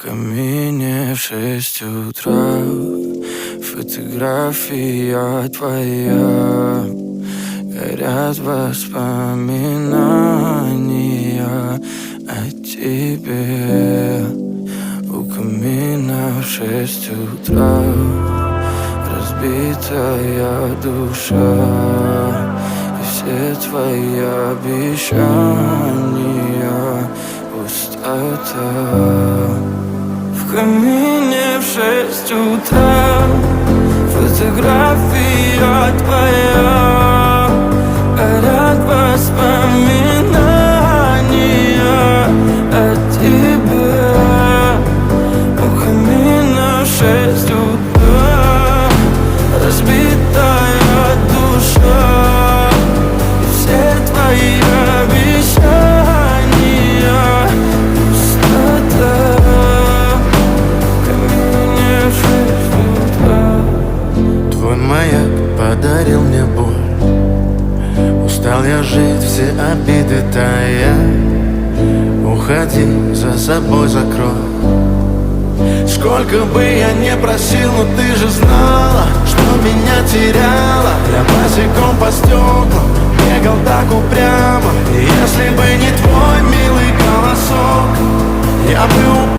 камине в 6 утра фотография твоя. Горят воспоминания о тебе. У камина в 6 утра разбитая душа, и все твои обещания пустота. В камине в 6 утра фотография твоя. Горят воспоминания о тебе. У камина в 6 утра разбитая душа, и все твои обещания пустота. В камине в 6 утра. Твой маяк подарил мне боль. Устал я жить, все обиды тая. Уходи, за собой закрой. Сколько бы я не просил, но ты же знала, что меня теряла. Я босиком по стеклам бегал так упрямо. И если бы не твой милый голосок, я бы